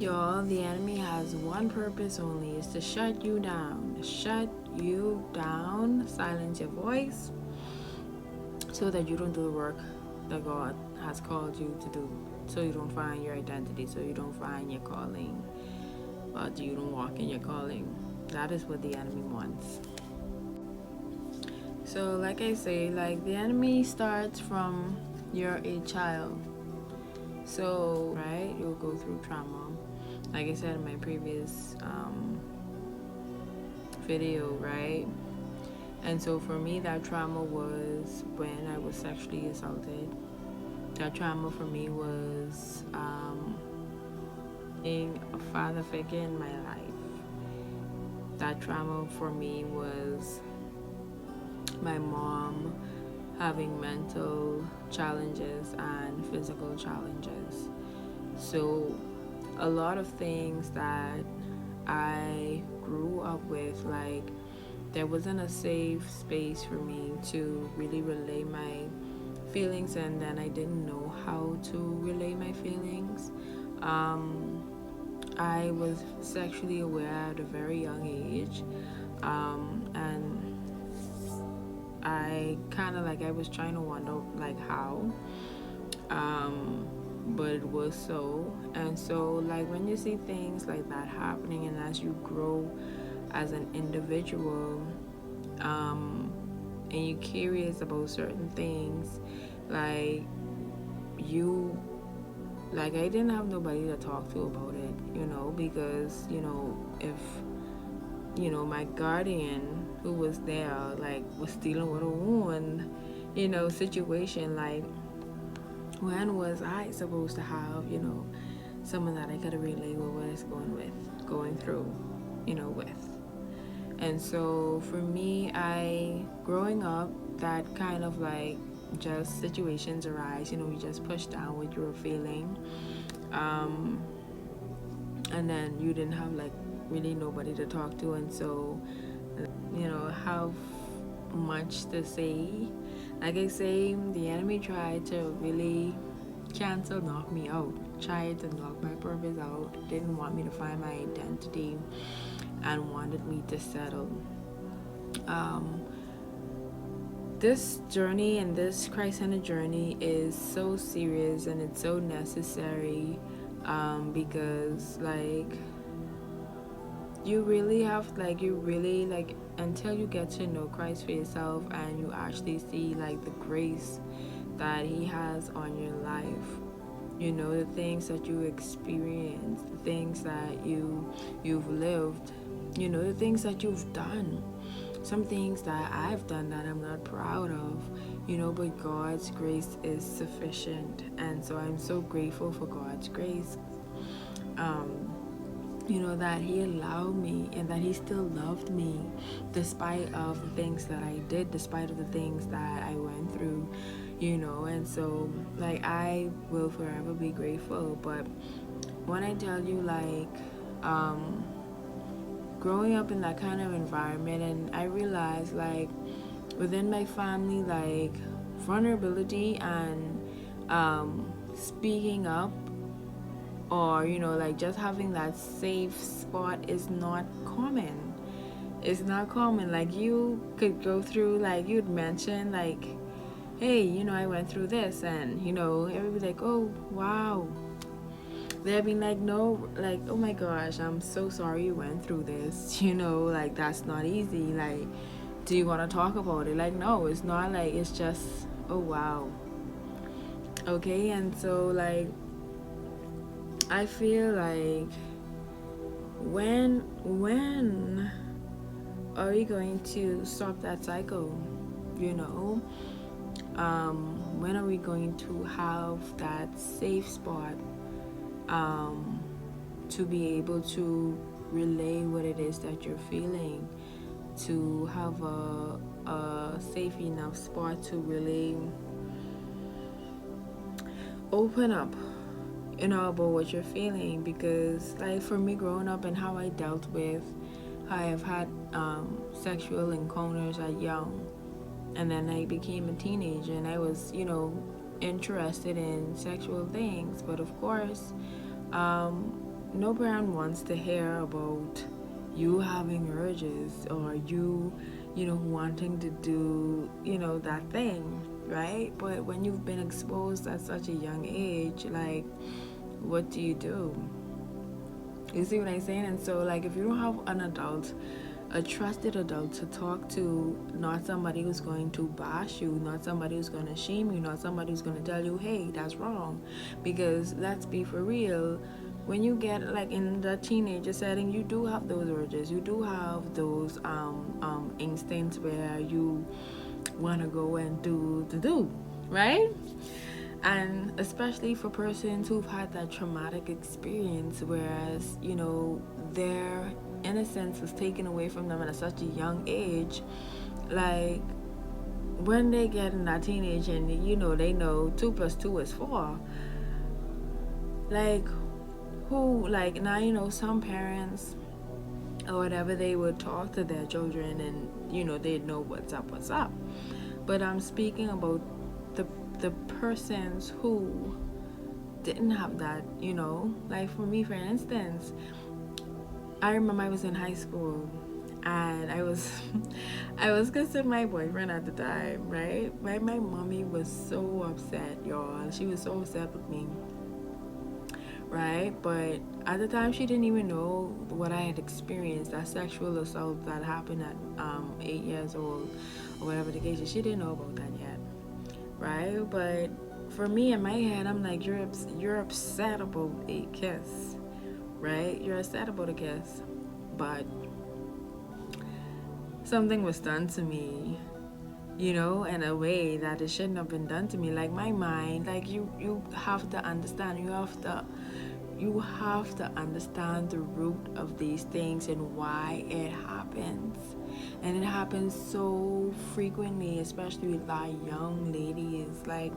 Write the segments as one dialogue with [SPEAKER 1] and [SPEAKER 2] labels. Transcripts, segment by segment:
[SPEAKER 1] Y'all, the enemy has one purpose only, is to shut you down. Shut you down, silence your voice, so that you don't do the work that God has called you to do. So you don't find your identity, so you don't find your calling, but you don't walk in your calling. That is what the enemy wants. So like I say, like the enemy starts from you're a child. So, right, you'll go through trauma. Like I said in my previous video, right? And so for me, that trauma was when I was sexually assaulted. That trauma for me was being a father figure in my life. That trauma for me was my mom having mental challenges and physical challenges. So a lot of things that I grew up with, like there wasn't a safe space for me to really relay my feelings, and then I didn't know how to relay my feelings. I was sexually aware at a very young age, and I kind of like I was trying to wonder like how, but it was so. And so like when you see things like that happening, and as you grow as an individual, and you're curious about certain things, like you like I didn't have nobody to talk to about it, because if my guardian who was there like was dealing with a wound, situation, like when was I supposed to have someone that I could relate what I was going through with. And so for me, growing up, that kind of like just situations arise, you just push down what you were feeling, and then you didn't have like really nobody to talk to, and so how much to say. Like I say, the enemy tried to really knock me out, tried to knock my purpose out, didn't want me to find my identity, and wanted me to settle. This journey and this Christ-centered journey is so serious and it's so necessary, because like you really until you get to know Christ for yourself and you actually see like the grace that he has on your life, the things that you experience, the things that you've lived, the things that you've done, some things that I've done that I'm not proud of, but God's grace is sufficient. And so I'm so grateful for God's grace, that he allowed me and that he still loved me despite of the things that I did, despite of the things that I went through, and so like I will forever be grateful. But when I tell you like growing up in that kind of environment, and I realized like within my family, like vulnerability and speaking up, or like just having that safe spot is not common. It's not common. Like you could go through, like you'd mention like, hey, I went through this, and everybody like, oh wow. They'd be like, no, like, oh my gosh, I'm so sorry you went through this, like that's not easy, like do you want to talk about it? Like no, it's not, like it's just, oh wow, okay. And so like I feel like when are we going to stop that cycle? When are we going to have that safe spot to be able to relay what it is that you're feeling, to have a safe enough spot to really open up about what you're feeling? Because like for me, growing up and how I dealt with how I have had sexual encounters at young, and then I became a teenager and I was interested in sexual things, but of course no parent wants to hear about you having urges or wanting to do, that thing, right? But when you've been exposed at such a young age, like, what do? You see what I'm saying? And so, like, if you don't have an adult, a trusted adult to talk to, not somebody who's going to bash you, not somebody who's going to shame you, not somebody who's going to tell you, hey, that's wrong. Because let's be for real, when you get like in the teenager setting, you do have those urges, you do have those instincts where you want to go and do, right? And especially for persons who've had that traumatic experience, whereas their innocence was taken away from them at such a young age, like when they get in that teenage and they know 2 plus 2 is 4, like who, like, now some parents or whatever, they would talk to their children and they'd know what's up. But I'm speaking about the persons who didn't have that, like for me, for instance, I remember I was in high school and I was I was kissing my boyfriend at the time, right? My mommy was so upset, y'all. She was so upset with me, right? But at the time, she didn't even know what I had experienced, that sexual assault that happened at 8 years old or whatever the case is. She didn't know about that yet, right? But for me, in my head, I'm like, you're upset about a kiss, right? You're upset about a kiss, but something was done to me, in a way that it shouldn't have been done to me. Like my mind, like you have to understand, you have to understand the root of these things and why it happens. And it happens so frequently, especially with our young ladies. Like,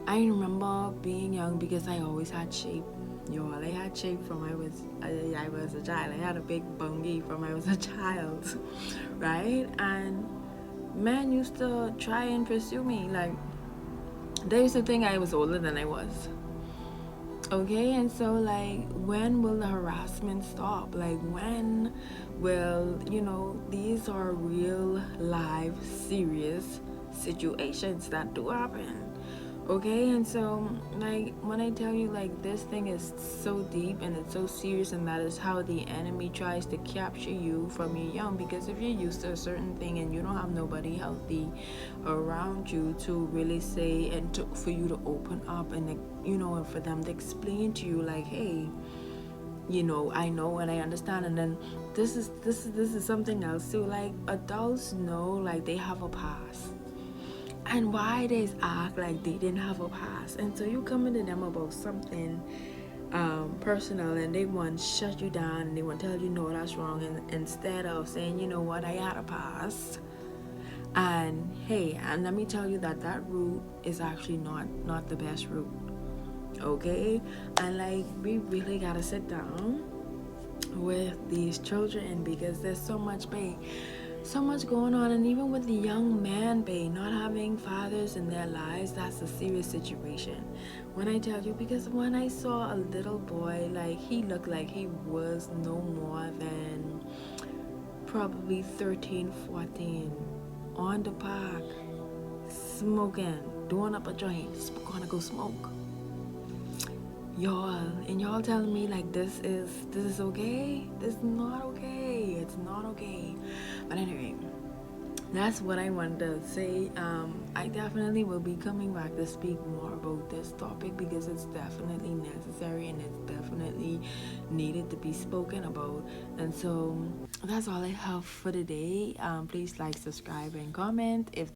[SPEAKER 1] I remember being young because I always had shape. Y'all, I had shape from I was a child. I had a big bungie from I was a child, right? And men used to try and pursue me. Like, they used to think I was older than I was. Okay, and so, like, when will the harassment stop? Like, when will, these are real, live, serious situations that do happen. Okay, and so, like, when I tell you, like, this thing is so deep and it's so serious, and that is how the enemy tries to capture you from your young. Because if you're used to a certain thing and you don't have nobody healthy around you to really say, and for you to open up and, and for them to explain to you, like, hey, I know and I understand. And then this is something else too. Like, adults know, like, they have a past, and why they act like they didn't have a past. And so you come into them about something personal, and they want to shut you down, and they want to tell you, no, that's wrong. And instead of saying, you know what, I had a past, and hey, and let me tell you that route is actually not the best route. Okay, and like, we really gotta sit down with these children, because there's so much going on. And even with the young man, not having fathers in their lives, that's a serious situation. When I tell you, because when I saw a little boy, like, he looked like he was no more than probably 13, 14, on the park, smoking, doing up a joint, gonna go smoke. Y'all, and y'all telling me, like, this is okay? This is not okay. It's not okay. But anyway, that's what I wanted to say. I definitely will be coming back to speak more about this topic, because it's definitely necessary and it's definitely needed to be spoken about. And so that's all I have for today. Please like, subscribe, and comment if